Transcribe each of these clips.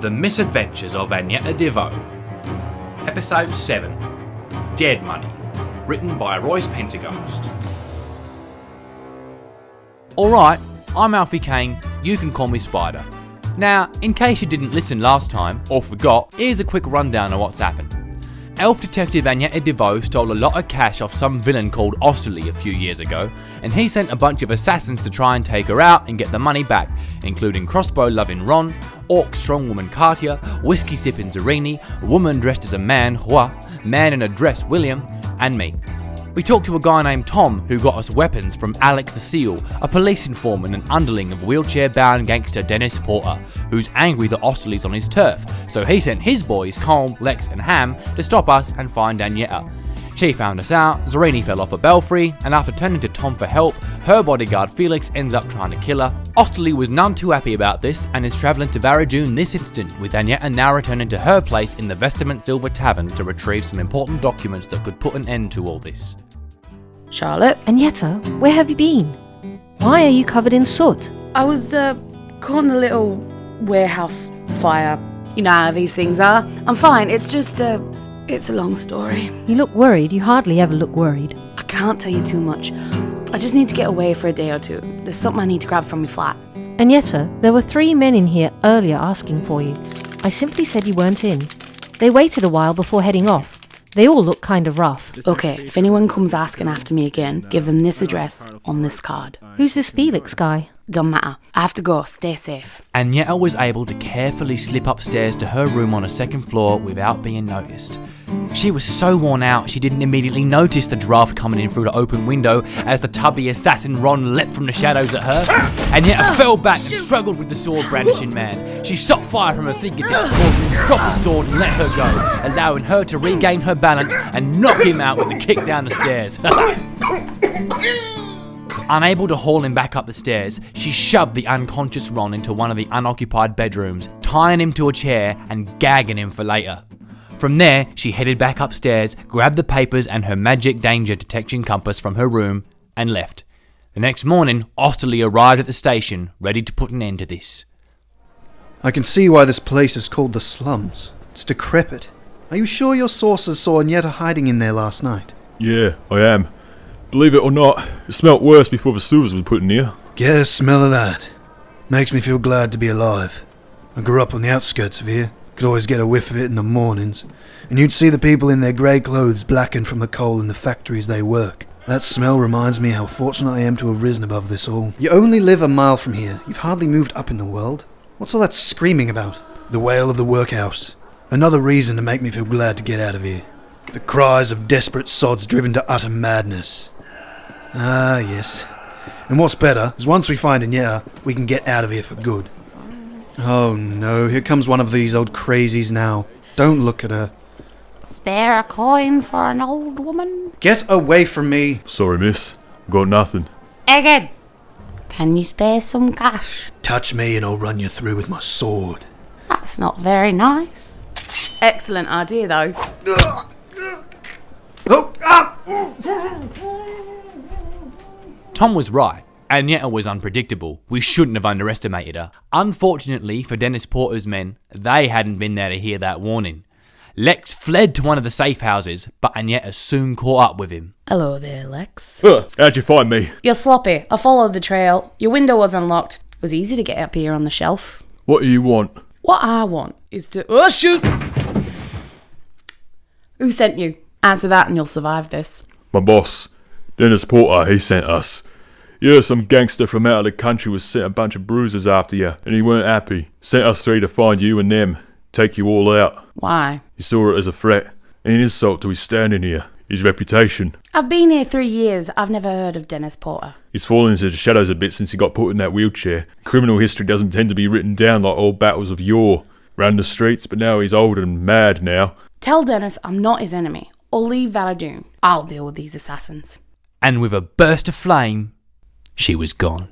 The Misadventures of Agnetha Deveaux. Episode 7. Dead Money. Written by Royce Pentaghast. Alright, I'm Alfie Kane, you can call me Spider. Now, in case you didn't listen last time, or forgot, here's a quick rundown of what's happened. Elf detective Agnetha Deveaux stole a lot of cash off some villain called Osterley a few years ago, and he sent a bunch of assassins to try and take her out and get the money back, including crossbow-loving Ron, orc-strong woman Katia, whiskey-sipping Zarini, a woman dressed as a man, Hua, man in a dress, William, and me. We talked to a guy named Tom who got us weapons from Alex the Seal, a police informant and underling of wheelchair-bound gangster Dennis Porter, who's angry that Osterley's on his turf, so he sent his boys Colm, Lex and Ham to stop us and find Agnetha. She found us out, Zarini fell off a belfry, and after turning to Tom for help, her bodyguard Felix ends up trying to kill her. Osterley was none too happy about this and is travelling to Varadun this instant, with Agnetha now returning to her place in the Vestament Silver Tavern to retrieve some important documents that could put an end to all this. Charlotte? Agnetha, where have you been? Why are you covered in soot? I was, caught in a little warehouse fire. You know how these things are. I'm fine, it's just, it's a long story. You look worried. You hardly ever look worried. I can't tell you too much. I just need to get away for a day or two. There's something I need to grab from your flat. Agnetha, there were 3 men in here earlier asking for you. I simply said you weren't in. They waited a while before heading off. They all look kind of rough. Okay, if anyone comes asking after me again, give them this address on this card. Who's this Felix guy? Don't matter. I have to go. Stay safe. Agnetha was able to carefully slip upstairs to her room on a second floor without being noticed. She was so worn out she didn't immediately notice the draft coming in through the open window as the tubby assassin Ron leapt from the shadows at her. Agnetha fell back and struggled with the sword brandishing man. She shot fire from her fingertips, causing him to drop his sword and let her go, allowing her to regain her balance and knock him out with a kick down the stairs. Unable to haul him back up the stairs, she shoved the unconscious Ron into one of the unoccupied bedrooms, tying him to a chair and gagging him for later. From there, she headed back upstairs, grabbed the papers and her magic danger detection compass from her room, and left. The next morning, Osterley arrived at the station, ready to put an end to this. I can see why this place is called the slums. It's decrepit. Are you sure your sources saw Agnetha hiding in there last night? Yeah, I am. Believe it or not, it smelt worse before the sewers was put in here. Get a smell of that. Makes me feel glad to be alive. I grew up on the outskirts of here. Could always get a whiff of it in the mornings. And you'd see the people in their grey clothes blackened from the coal in the factories they work. That smell reminds me how fortunate I am to have risen above this all. You only live a mile from here. You've hardly moved up in the world. What's all that screaming about? The wail of the workhouse. Another reason to make me feel glad to get out of here. The cries of desperate sods driven to utter madness. Ah, yes. And what's better is once we find Agnetha, we can get out of here for good. Oh no, here comes one of these old crazies now. Don't look at her. Spare a coin for an old woman? Get away from me! Sorry, miss. Got nothing. Again! Can you spare some cash? Touch me and I'll run you through with my sword. That's not very nice. Excellent idea, though. Tom was right. Agnetha was unpredictable. We shouldn't have underestimated her. Unfortunately for Dennis Porter's men, they hadn't been there to hear that warning. Lex fled to one of the safe houses, but Agnetha soon caught up with him. Hello there, Lex. How'd you find me? You're sloppy. I followed the trail. Your window was unlocked. It was easy to get up here on the shelf. What do you want? What I want is to... Oh, shoot! Who sent you? Answer that and you'll survive this. My boss, Dennis Porter, he sent us. Yeah, some gangster from out of the country was sent a bunch of bruisers after you, and he weren't happy. Sent us 3 to find you and them, take you all out. Why? He saw it as a threat, an insult to his standing here, his reputation. I've been here 3 years. I've never heard of Dennis Porter. He's fallen into the shadows a bit since he got put in that wheelchair. Criminal history doesn't tend to be written down like old battles of yore. Ran the streets, but now he's old and mad now. Tell Dennis I'm not his enemy, or leave Varadun. I'll deal with these assassins. And with a burst of flame, she was gone.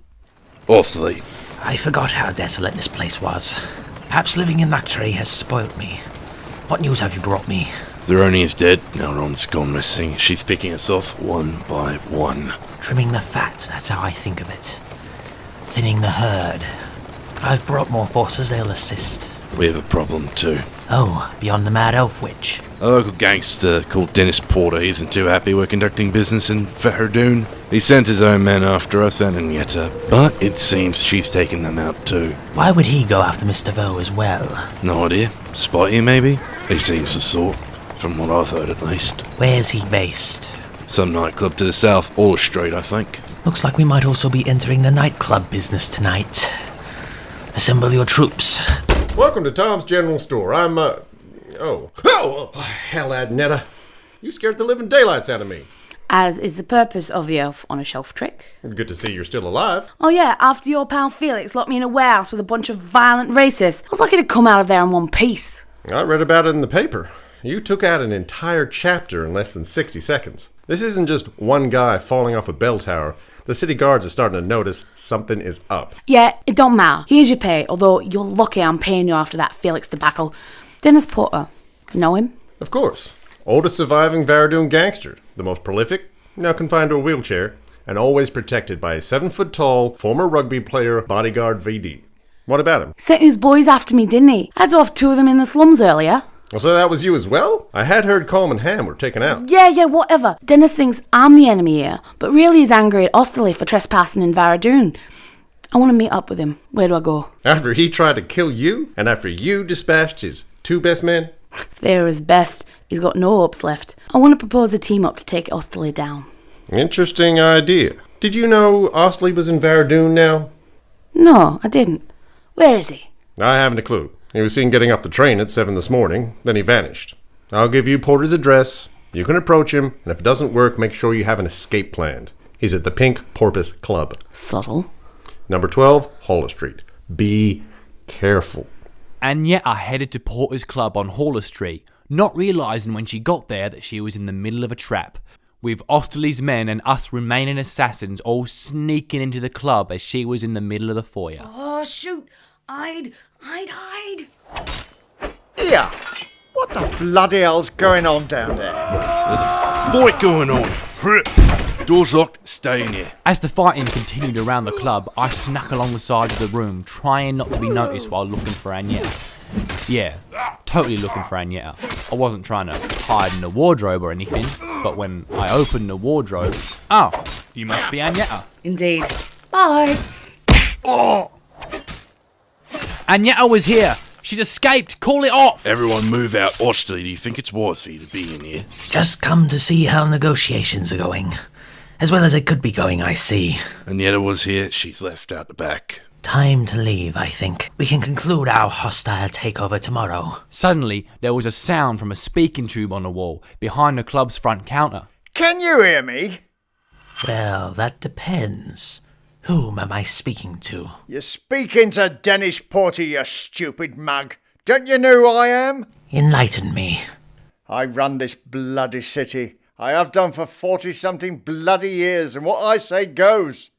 Osterley. I forgot how desolate this place was. Perhaps living in luxury has spoilt me. What news have you brought me? Zeroni is dead, now Ron's gone missing. She's picking us off one by one. Trimming the fat, that's how I think of it. Thinning the herd. I've brought more forces, they'll assist. We have a problem too. Oh, beyond the mad elf witch. A local gangster called Dennis Porter isn't too happy we're conducting business in Verdun. He sent his own men after us and Agnetha, but it seems she's taken them out too. Why would he go after Miss Deveaux as well? No idea. Spite you maybe? He seems the sort, from what I've heard at least. Where's he based? Some nightclub to the south, Osterley Street, I think. Looks like we might also be entering the nightclub business tonight. Assemble your troops. Welcome to Tom's General Store. I'm, Oh, hell, Agnetha. You scared the living daylights out of me. As is the purpose of the elf on a shelf trick. Good to see you're still alive. Oh yeah, after your pal Felix locked me in a warehouse with a bunch of violent racists, I was lucky to come out of there in one piece. I read about it in the paper. You took out an entire chapter in less than 60 seconds. This isn't just one guy falling off a bell tower. The city guards are starting to notice something is up. Yeah, it don't matter. Here's your pay, although you're lucky I'm paying you after that Felix debacle. Dennis Porter. Know him? Of course. Oldest surviving Verdun gangster. The most prolific, now confined to a wheelchair, and always protected by a 7-foot-tall, former rugby player bodyguard VD. What about him? Sent his boys after me, didn't he? I had off 2 of them in the slums earlier. Well, so that was you as well? I had heard Colm and Ham were taken out. Yeah, whatever. Dennis thinks I'm the enemy here, but really he's angry at Osterley for trespassing in Verdun. I want to meet up with him. Where do I go? After he tried to kill you, and after you dispatched his 2 best men? If they're his best, he's got no hopes left. I want to propose a team up to take Osterley down. Interesting idea. Did you know Osterley was in Verdun now? No, I didn't. Where is he? I haven't a clue. He was seen getting off the train at 7 this morning, then he vanished. I'll give you Porter's address. You can approach him, and if it doesn't work, make sure you have an escape planned. He's at the Pink Porpoise Club. Subtle. Number 12, Hollis Street. Be careful. Agnetha headed to Porter's Club on Hollis Street, not realising when she got there that she was in the middle of a trap, with Osterley's men and us remaining assassins all sneaking into the club as she was in the middle of the foyer. Oh, shoot. Hide. Here! What the bloody hell's going on down there? There's a fight going on. Door's locked, stay in here. As the fighting continued around the club, I snuck along the side of the room, trying not to be noticed while looking for Agnetha. Yeah, totally looking for Agnetha. I wasn't trying to hide in the wardrobe or anything, but when I opened the wardrobe, oh, you must be Agnetha. Indeed. Bye. Oh! Agnetha was here. She's escaped. Call it off. Everyone move out. Osterley, do you think it's worth for you to be in here? Just come to see how negotiations are going. As well as it could be going, I see. Agnetha was here. She's left out the back. Time to leave, I think. We can conclude our hostile takeover tomorrow. Suddenly, there was a sound from a speaking tube on the wall behind the club's front counter. Can you hear me? Well, that depends. Whom am I speaking to? You're speaking to Dennis Porter, you stupid mug. Don't you know who I am? Enlighten me. I run this bloody city. I have done for 40-something bloody years, and what I say goes.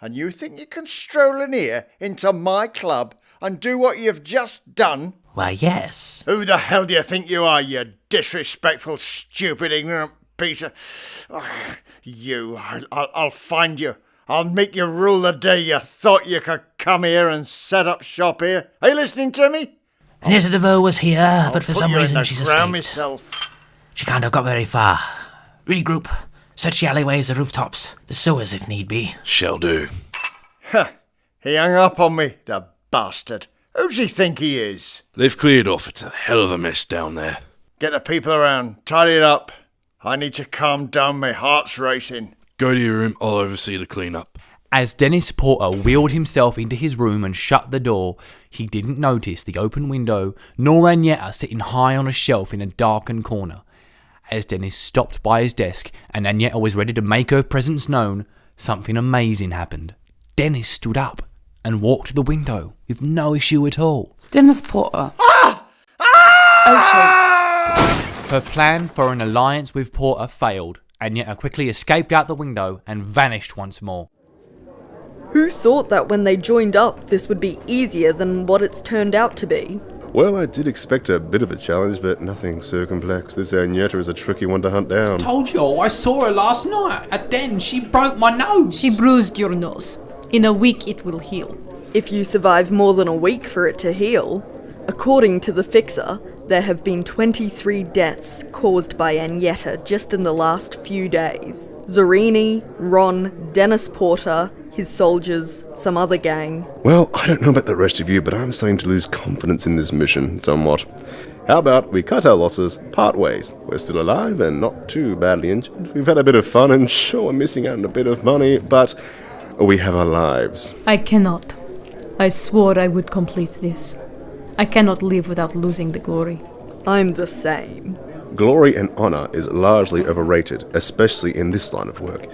And you think you can stroll in here into my club and do what you've just done? Why, yes. Who the hell do you think you are, you disrespectful, stupid, ignorant piece of... I'll find you. I'll make you rule the day you thought you could come here and set up shop here. Are you listening to me? Agnetha Deveaux was here, but for some reason she's escaped. Myself. She can't have got very far. Regroup. Search the alleyways, the rooftops, the sewers if need be. Shall do. He hung up on me, the bastard. Who's he think he is? They've cleared off. It's a hell of a mess down there. Get the people around. Tidy it up. I need to calm down. My heart's racing. Go to your room. I'll oversee the clean-up. As Dennis Porter wheeled himself into his room and shut the door, he didn't notice the open window, nor Agnetha sitting high on a shelf in a darkened corner. As Dennis stopped by his desk and Agnetha was ready to make her presence known, something amazing happened. Dennis stood up and walked to the window with no issue at all. Dennis Porter. Ah! Oh, shit. Her plan for an alliance with Porter failed. Agnetha quickly escaped out the window and vanished once more. Who thought that when they joined up, this would be easier than what it's turned out to be? Well, I did expect a bit of a challenge, but nothing so complex. This Agnetha is a tricky one to hunt down. Told you, I saw her last night. At Den, she broke my nose. She bruised your nose. In a week it will heal. If you survive more than a week for it to heal. According to the Fixer, there have been 23 deaths caused by Agnetha just in the last few days. Zarini, Ron, Dennis Porter, his soldiers, some other gang. Well, I don't know about the rest of you, but I'm starting to lose confidence in this mission somewhat. How about we cut our losses, part ways? We're still alive and not too badly injured. We've had a bit of fun and sure we're missing out on a bit of money, but we have our lives. I cannot. I swore I would complete this. I cannot live without losing the glory. I'm the same. Glory and honor is largely overrated, especially in this line of work.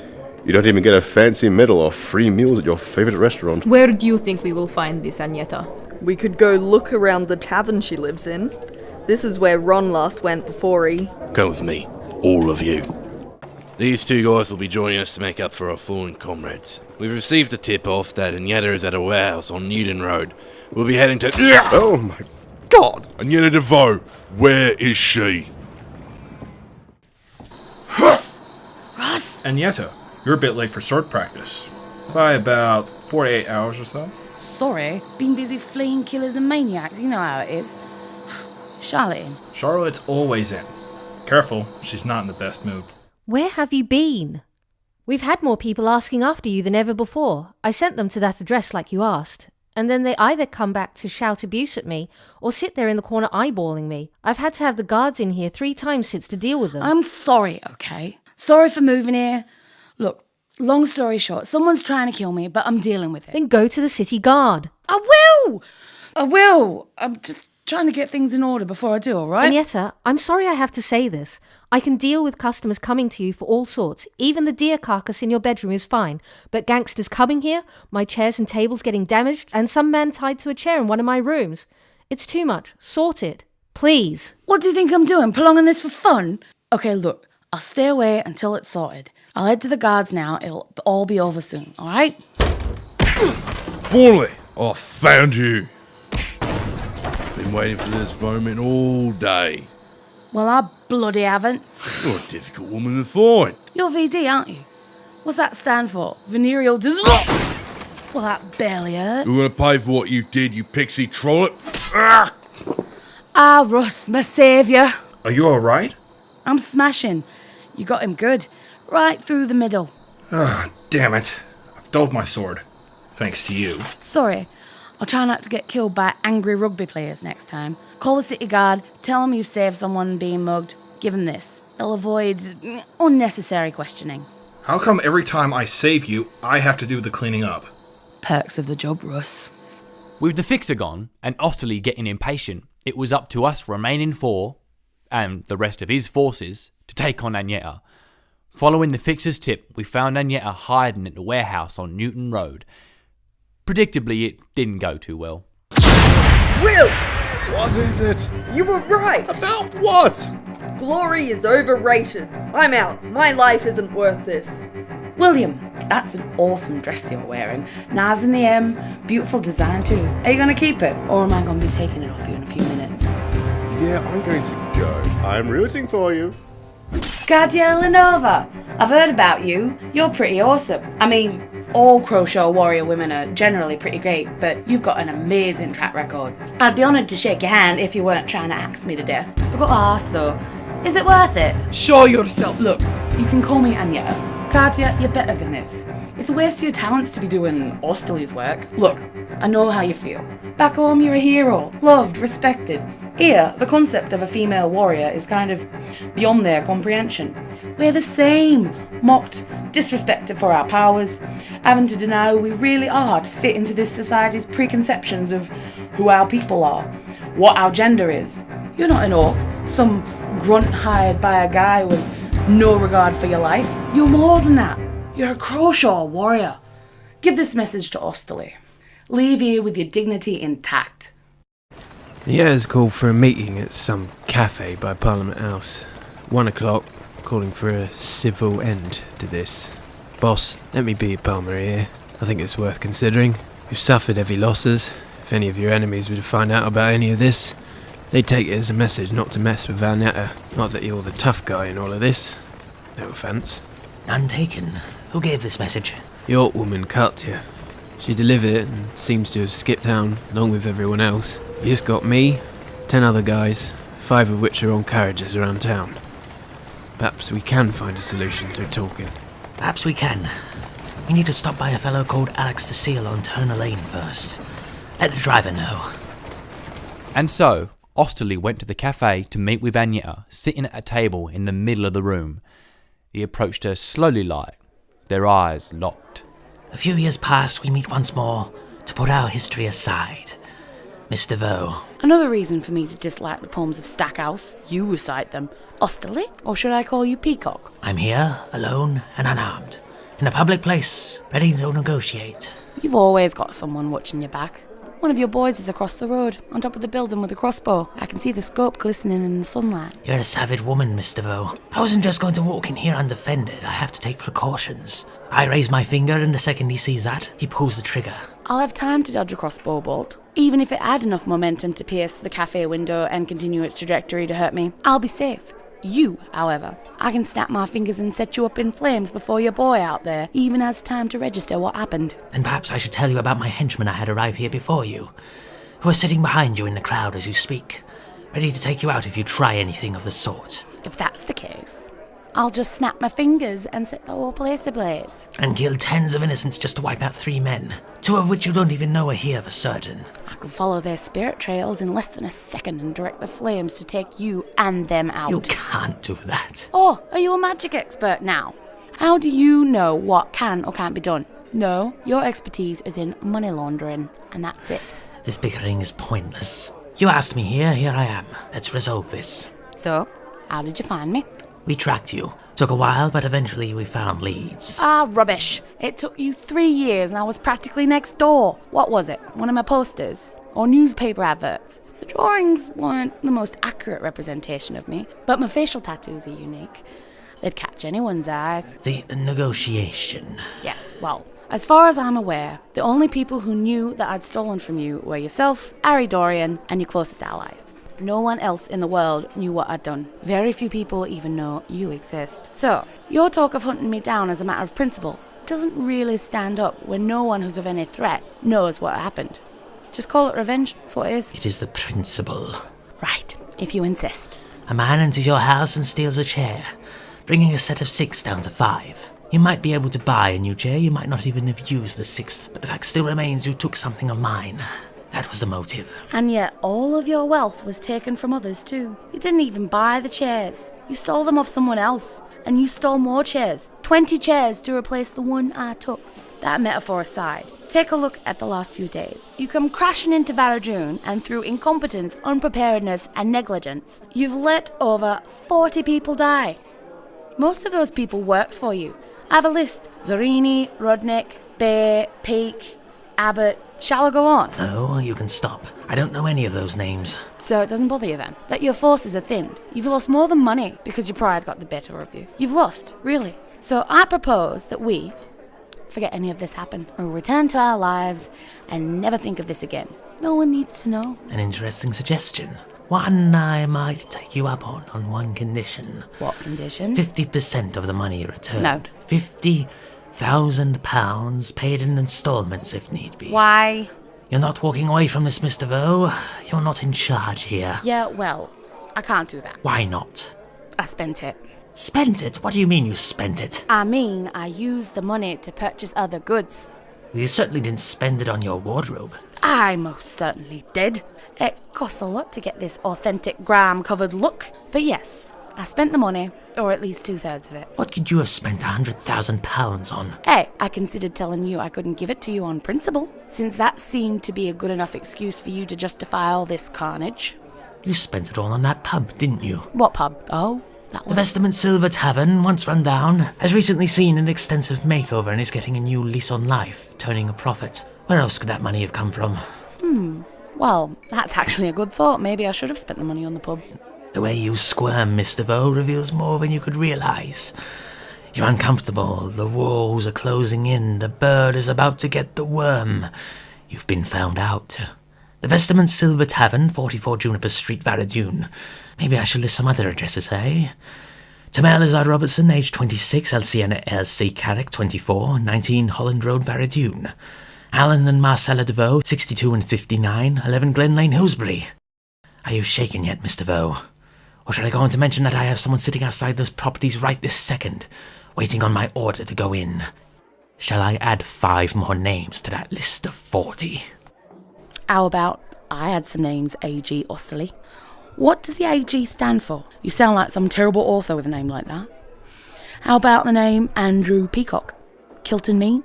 You don't even get a fancy medal or free meals at your favorite restaurant. Where do you think we will find this, Agnetha? We could go look around the tavern she lives in. This is where Ron last went before he... Come with me, all of you. These two guys will be joining us to make up for our fallen comrades. We've received a tip-off that Agnetha is at a warehouse on Newton Road. We'll be heading to... Oh my god! Agnetha Deveaux, where is she? Russ! Agnetha, you're a bit late for sword practice. By about 48 hours or so. Sorry, been busy fleeing killers and maniacs, you know how it is. Charlotte in. Charlotte's always in. Careful, she's not in the best mood. Where have you been? We've had more people asking after you than ever before. I sent them to that address like you asked. And then they either come back to shout abuse at me or sit there in the corner eyeballing me. I've had to have the guards in here 3 times since to deal with them. I'm sorry, okay? Sorry for moving here. Look, long story short, someone's trying to kill me, but I'm dealing with it. Then go to the city guard. I will! I'm just trying to get things in order before I do, all right? Agnetha, I'm sorry I have to say this. I can deal with customers coming to you for all sorts. Even the deer carcass in your bedroom is fine. But gangsters coming here, my chairs and tables getting damaged, and some man tied to a chair in one of my rooms. It's too much. Sort it. Please. What do you think I'm doing? Prolonging this for fun? Okay, look, I'll stay away until it's sorted. I'll head to the guards now. It'll all be over soon, all right? Finally, I found you. Been waiting for this moment all day. Well, I bloody haven't. You're a difficult woman to find. You're VD, aren't you? What's that stand for? Venereal disease? Well, that barely hurt. You're gonna pay for what you did, you pixie trollop. Ah, Russ, my saviour. Are you alright? I'm smashing. You got him good. Right through the middle. Ah, damn it. I've dulled my sword. Thanks to you. Sorry. I'll try not to get killed by angry rugby players next time. Call the city guard, tell them you've saved someone being mugged. Give them this. They'll avoid unnecessary questioning. How come every time I save you, I have to do the cleaning up? Perks of the job, Russ. With the Fixer gone and Osterley getting impatient, it was up to us remaining 4, and the rest of his forces, to take on Agnetha. Following the Fixer's tip, we found Agnetha hiding at the warehouse on Newton Road. Predictably, it didn't go too well. Will! What is it? You were right! About what? Glory is overrated. I'm out. My life isn't worth this. William, that's an awesome dress you're wearing. Knives in the M, beautiful design too. Are you going to keep it? Or am I going to be taking it off you in a few minutes? Yeah, I'm going to go. I'm rooting for you. Gadia Lenova, I've heard about you. You're pretty awesome. I mean, all crochet warrior women are generally pretty great, but you've got an amazing track record. I'd be honoured to shake your hand if you weren't trying to axe me to death. I've got to ask though, is it worth it? Show yourself. Look, you can call me Anya. Katia, you're better than this. It's a waste of your talents to be doing Osterley's work. Look, I know how you feel. Back home, you're a hero, loved, respected. Here, the concept of a female warrior is kind of beyond their comprehension. We're the same, mocked, disrespected for our powers, having to deny who we really are to fit into this society's preconceptions of who our people are, what our gender is. You're not an orc, some grunt hired by a guy who has no regard for your life. You're more than that. You're a crochet warrior. Give this message to Osterley. Leave here with your dignity intact. The has called for a meeting at some cafe by Parliament House. 1 o'clock, calling for a civil end to this. Boss, let me be your palmer here. I think it's worth considering. You've suffered heavy losses. If any of your enemies were to find out about any of this, they'd take it as a message not to mess with Agnetha. Not that you're the tough guy in all of this. No offence. None taken. Who gave this message? The Orc woman Katya. She delivered it and seems to have skipped town along with everyone else. You just got me, 10 other guys, 5 of which are on carriages around town. Perhaps we can find a solution through talking. Perhaps we can. We need to stop by a fellow called Alex the Seal on Turner Lane first. Let the driver know. And so, Osterley went to the cafe to meet with Agnetha, sitting at a table in the middle of the room. He approached her slowly like, their eyes locked. A few years past, we meet once more to put our history aside. Miss Deveaux. Another reason for me to dislike the poems of Stackhouse. You recite them. Osterley? Or should I call you Peacock? I'm here, alone and unarmed, in a public place, ready to negotiate. You've always got someone watching your back. One of your boys is across the road, on top of the building with a crossbow. I can see the scope glistening in the sunlight. You're a savage woman, Miss Deveaux. I wasn't just going to walk in here undefended. I have to take precautions. I raise my finger, and the second he sees that, he pulls the trigger. I'll have time to dodge a crossbow bolt. Even if it had enough momentum to pierce the cafe window and continue its trajectory to hurt me, I'll be safe. You, however, I can snap my fingers and set you up in flames before your boy out there even has time to register what happened. Then perhaps I should tell you about my henchmen I had arrive here before you, who are sitting behind you in the crowd as you speak, ready to take you out if you try anything of the sort. If that's the case, I'll just snap my fingers and set the whole place ablaze. And kill tens of innocents just to wipe out 3 men, 2 of which you don't even know are here for certain. I could follow their spirit trails in less than a second and direct the flames to take you and them out. You can't do that. Oh, are you a magic expert now? How do you know what can or can't be done? No, your expertise is in money laundering, and that's it. This bickering is pointless. You asked me here I am. Let's resolve this. So, how did you find me? We tracked you. Took a while, but eventually we found leads. Ah, rubbish. It took you 3 years and I was practically next door. What was it? One of my posters? Or newspaper adverts? The drawings weren't the most accurate representation of me, but my facial tattoos are unique. They'd catch anyone's eyes. The negotiation. Yes, well, as far as I'm aware, the only people who knew that I'd stolen from you were yourself, Harry Dorian, and your closest allies. No one else in the world knew what I'd done. Very few people even know you exist. So, your talk of hunting me down as a matter of principle doesn't really stand up when no one who's of any threat knows what happened. Just call it revenge, that's what it is. It is the principle. Right, if you insist. A man enters your house and steals a chair, bringing a set of 6 down to 5. You might be able to buy a new chair, you might not even have used the 6th, but the fact still remains you took something of mine. That was the motive. And yet all of your wealth was taken from others too. You didn't even buy the chairs. You stole them off someone else. And you stole more chairs. 20 chairs to replace the one I took. That metaphor aside, take a look at the last few days. You come crashing into Varadun, and through incompetence, unpreparedness and negligence, you've let over 40 people die. Most of those people worked for you. I have a list. Zorini, Rudnick, Bay, Peake, Abbott. Shall I go on? No, you can stop. I don't know any of those names. So it doesn't bother you then? That your forces are thinned? You've lost more than money because your pride got the better of you. You've lost, really. So I propose that we, forget any of this happened, we'll return to our lives and never think of this again. No one needs to know. An interesting suggestion. One I might take you up on one condition. What condition? 50% of the money returned. No. £50,000 paid in installments if need be. Why? You're not walking away from this, Miss Deveaux. You're not in charge here. Yeah, well, I can't do that. Why not? I spent it. Spent it? What do you mean you spent it? I mean, I used the money to purchase other goods. You certainly didn't spend it on your wardrobe. I most certainly did. It costs a lot to get this authentic gram-covered look. But yes, I spent the money, or at least 2/3 of it. What could you have spent £100,000 on? Hey, I considered telling you I couldn't give it to you on principle, since that seemed to be a good enough excuse for you to justify all this carnage. You spent it all on that pub, didn't you? What pub? Oh, that one. The Vestament Silver Tavern, once run down, has recently seen an extensive makeover and is getting a new lease on life, turning a profit. Where else could that money have come from? Well, that's actually a good thought. Maybe I should have spent the money on the pub. The way you squirm, Miss Deveaux, reveals more than you could realise. You're uncomfortable, the walls are closing in, the bird is about to get the worm. You've been found out. The Vestament Silver Tavern, 44 Juniper Street, Varadun. Maybe I should list some other addresses, eh? Tamar Lizard Robertson, age 26, Alciana LC Carrick, 24, 19 Holland Road, Varadun. Alan and Marcella Deveaux, 62 and 59, 11 Glen Lane, Hillsbury. Are you shaken yet, Miss Deveaux? Or should I go on to mention that I have someone sitting outside those properties right this second, waiting on my order to go in? Shall I add 5 more names to that list of 40? How about I add some names, A.G. Osterley? What does the A.G. stand for? You sound like some terrible author with a name like that. How about the name Andrew Peacock? Kilton Mean?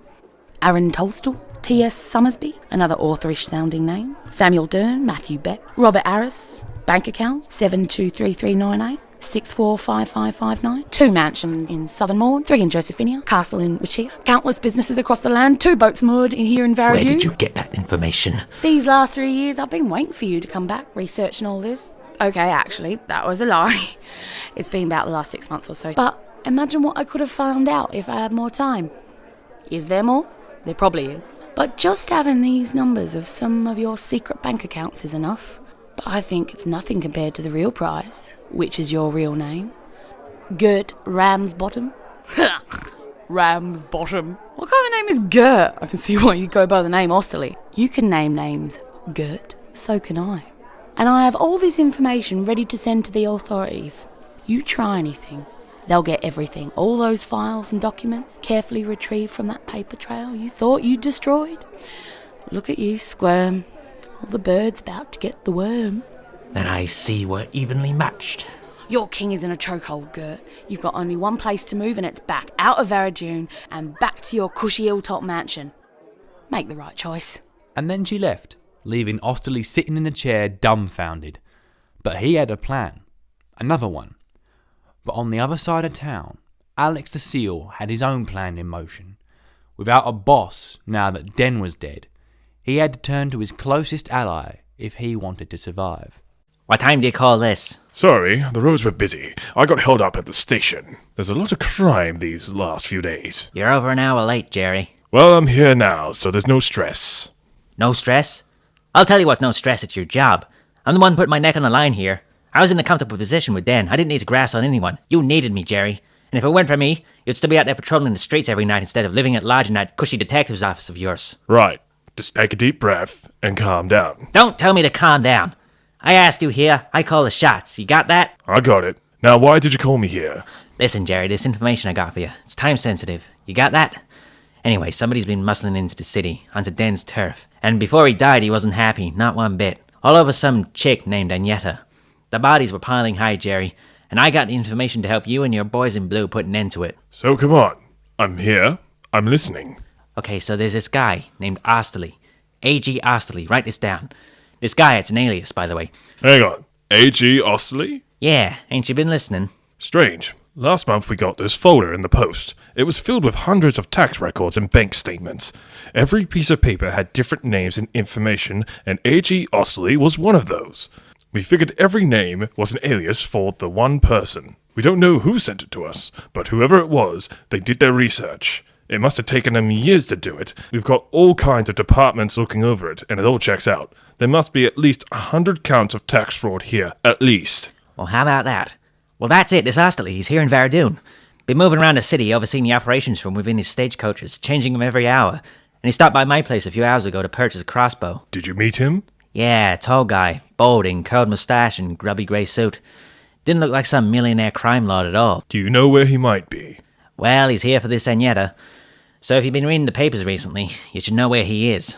Aaron Tolstoy? T.S. Summersby? Another authorish sounding name. Samuel Dern? Matthew Beck? Robert Harris? Bank account 723398 645559. 2 mansions in Southern Mourne, 3 in Josephinia, Castle in Wichita, countless businesses across the land, 2 boats moored in here in Varadu. Where did you get that information? These last 3 years I've been waiting for you to come back, researching all this. Okay, actually, that was a lie. It's been about the last 6 months or so. But imagine what I could have found out if I had more time. Is there more? There probably is. But just having these numbers of some of your secret bank accounts is enough. But I think it's nothing compared to the real prize, which is your real name. Gert Ramsbottom. Ramsbottom. What kind of name is Gert? I can see why you go by the name Osterley. You can name names Gert, so can I. And I have all this information ready to send to the authorities. You try anything, they'll get everything. All those files and documents carefully retrieved from that paper trail you thought you destroyed. Look at you squirm. All the birds about to get the worm. Then I see we're evenly matched. Your king is in a chokehold, Gert. You've got only one place to move and it's back out of Varadune and back to your cushy hilltop mansion. Make the right choice. And then she left, leaving Osterley sitting in a chair dumbfounded. But he had a plan. Another one. But on the other side of town, Alex the Seal had his own plan in motion. Without a boss, now that Den was dead, he had to turn to his closest ally if he wanted to survive. What time do you call this? Sorry, the roads were busy. I got held up at the station. There's a lot of crime these last few days. You're over an hour late, Jerry. Well, I'm here now, so there's no stress. No stress? I'll tell you what's no stress, it's your job. I'm the one putting my neck on the line here. I was in a comfortable position with Den. I didn't need to grass on anyone. You needed me, Jerry. And if it weren't for me, you'd still be out there patrolling the streets every night instead of living at large in that cushy detective's office of yours. Right. Just take a deep breath and calm down. Don't tell me to calm down. I asked you here. I call the shots. You got that? I got it. Now, why did you call me here? Listen, Jerry, this information I got for you, it's time sensitive. You got that? Anyway, somebody's been muscling into the city, onto Den's turf. And before he died, he wasn't happy, not one bit. All over some chick named Agnetha. The bodies were piling high, Jerry, and I got the information to help you and your boys in blue put an end to it. So come on. I'm here. I'm listening. Okay, so there's this guy named Osterley. A.G. Osterley, write this down. This guy, it's an alias, by the way. Hang on. A.G. Osterley? Yeah, ain't you been listening? Strange. Last month we got this folder in the post. It was filled with hundreds of tax records and bank statements. Every piece of paper had different names and information, and A.G. Osterley was one of those. We figured every name was an alias for the one person. We don't know who sent it to us, but whoever it was, they did their research. It must have taken them years to do it. We've got all kinds of departments looking over it, and it all checks out. There must be at least 100 counts of tax fraud here, at least. Well, how about that? Well, that's it. This Osterley, he's here in Varadune. Been moving around the city, overseeing the operations from within his stagecoaches, changing them every hour. And he stopped by my place a few hours ago to purchase a crossbow. Did you meet him? Yeah, tall guy, balding, curled moustache, and grubby grey suit. Didn't look like some millionaire crime lord at all. Do you know where he might be? Well, he's here for this Agnetha. So if you've been reading the papers recently, you should know where he is.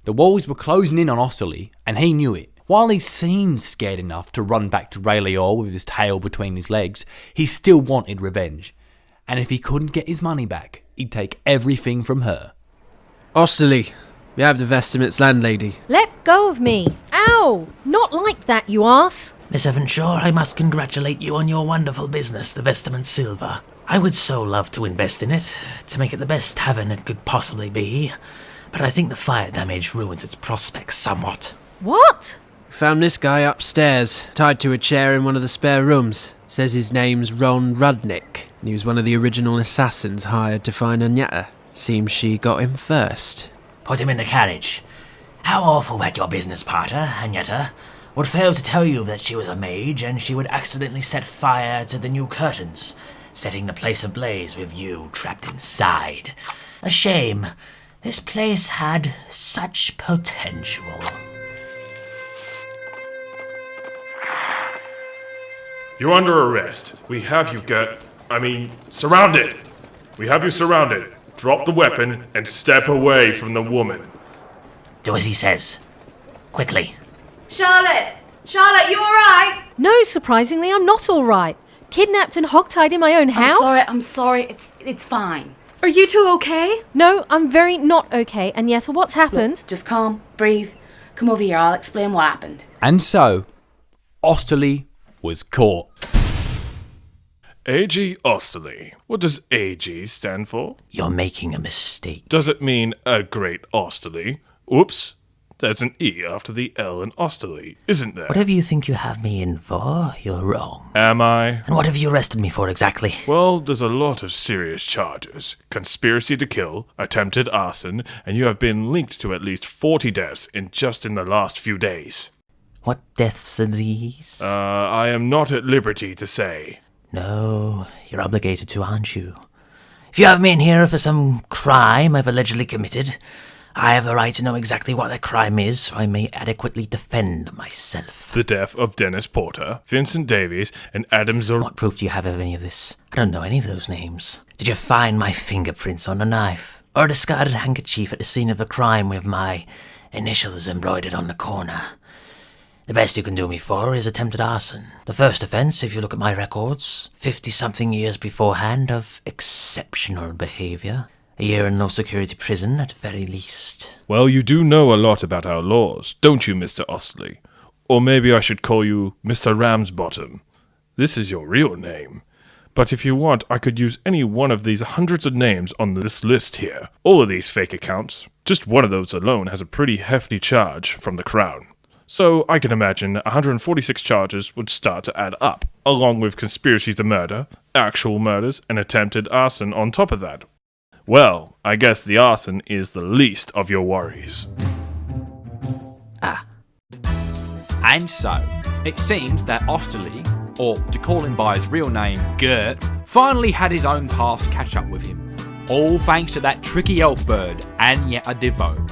The walls were closing in on Osterley, and he knew it. While he seemed scared enough to run back to Rayleigh with his tail between his legs, he still wanted revenge. And if he couldn't get his money back, he'd take everything from her. Osterley, we have the vestment's landlady. Let go of me. Ow! Not like that, you arse. Miss Evanshaw, I must congratulate you on your wonderful business, the Vestment Silver. I would so love to invest in it, to make it the best tavern it could possibly be, but I think the fire damage ruins its prospects somewhat. What? Found this guy upstairs, tied to a chair in one of the spare rooms. Says his name's Ron Rudnick, and he was one of the original assassins hired to find Agnetha. Seems she got him first. Put him in the carriage. How awful that your business partner, Agnetha, would fail to tell you that she was a mage and she would accidentally set fire to the new curtains, setting the place ablaze with you trapped inside. A shame. This place had such potential. You're under arrest. We have you surrounded. We have you surrounded. Drop the weapon and step away from the woman. Do as he says. Quickly. Charlotte! Charlotte, you alright? No, surprisingly, I'm not all right. Kidnapped and hogtied in my own house? I'm sorry. It's fine. Are you two okay? No, I'm very not okay. And yes, what's happened? Look, just calm, breathe. Come over here, I'll explain what happened. And so, Osterley was caught. A.G. Osterley. What does A.G. stand for? You're making a mistake. Does it mean a great Osterley? Oops. There's an E after the L in Osterley, isn't there? Whatever you think you have me in for, you're wrong. Am I? And what have you arrested me for exactly? Well, there's a lot of serious charges. Conspiracy to kill, attempted arson, and you have been linked to at least 40 deaths in the last few days. What deaths are these? I am not at liberty to say. No, you're obligated to, aren't you? If you have me in here for some crime I've allegedly committed, I have a right to know exactly what that crime is so I may adequately defend myself. The death of Dennis Porter, Vincent Davies, and Adam What proof do you have of any of this? I don't know any of those names. Did you find my fingerprints on a knife? Or a discarded handkerchief at the scene of a crime with my initials embroidered on the corner? The best you can do me for is attempted arson. The first offence, if you look at my records, 50-something years beforehand of exceptional behaviour. A year in low-security prison, at very least. Well, you do know a lot about our laws, don't you, Mr. Osterley? Or maybe I should call you Mr. Ramsbottom. This is your real name. But if you want, I could use any one of these hundreds of names on this list here. All of these fake accounts. Just one of those alone has a pretty hefty charge from the Crown. So I can imagine 146 charges would start to add up, along with conspiracy to murder, actual murders, and attempted arson on top of that. Well, I guess the arson is the least of your worries. And so, it seems that Osterley, or to call him by his real name, Gert, finally had his own past catch up with him. All thanks to that tricky elf bird, Agnetha Deveaux.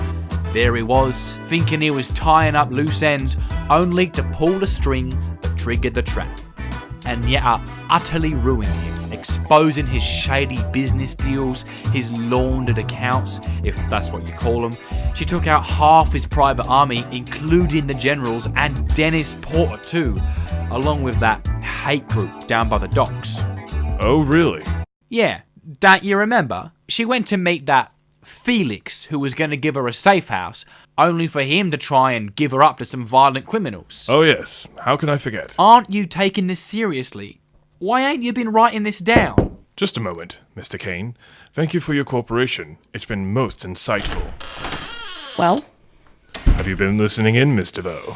There he was, thinking he was tying up loose ends, only to pull the string that triggered the trap. Agnetha utterly ruined him, exposing his shady business deals, his laundered accounts, if that's what you call them. She took out half his private army, including the generals and Dennis Porter too, along with that hate group down by the docks. Oh, really? Yeah, don't you remember? She went to meet that Felix, who was going to give her a safe house, only for him to try and give her up to some violent criminals. Oh yes, how can I forget? Aren't you taking this seriously? Why ain't you been writing this down? Just a moment, Mr. Kane. Thank you for your cooperation. It's been most insightful. Well? Have you been listening in, Miss Deveaux?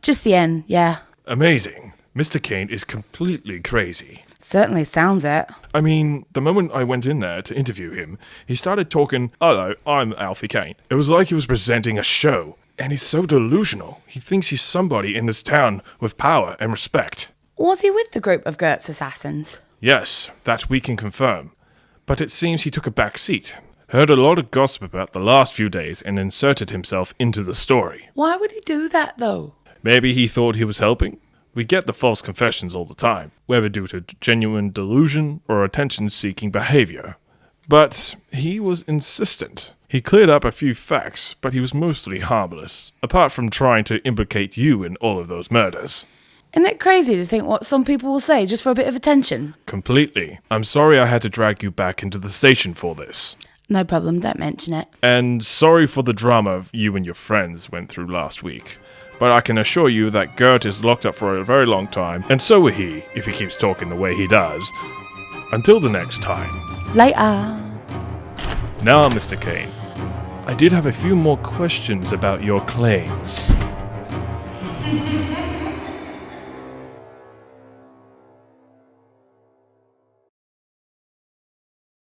Just the end, yeah. Amazing. Mr. Kane is completely crazy. Certainly sounds it. I mean, the moment I went in there to interview him, he started talking, "Hello, I'm Alfie Kane." It was like he was presenting a show, and he's so delusional. He thinks he's somebody in this town with power and respect. Was he with the group of Gert's assassins? Yes, that we can confirm. But it seems he took a back seat, heard a lot of gossip about the last few days, and inserted himself into the story. Why would he do that, though? Maybe he thought he was helping. We get the false confessions all the time, whether due to genuine delusion or attention-seeking behavior. But he was insistent. He cleared up a few facts, but he was mostly harmless, apart from trying to implicate you in all of those murders. Isn't it crazy to think what some people will say just for a bit of attention? Completely. I'm sorry I had to drag you back into the station for this. No problem, don't mention it. And sorry for the drama you and your friends went through last week. But I can assure you that Gert is locked up for a very long time, and so will he, if he keeps talking the way he does. Until the next time. Later. Now, Mr. Kane, I did have a few more questions about your claims.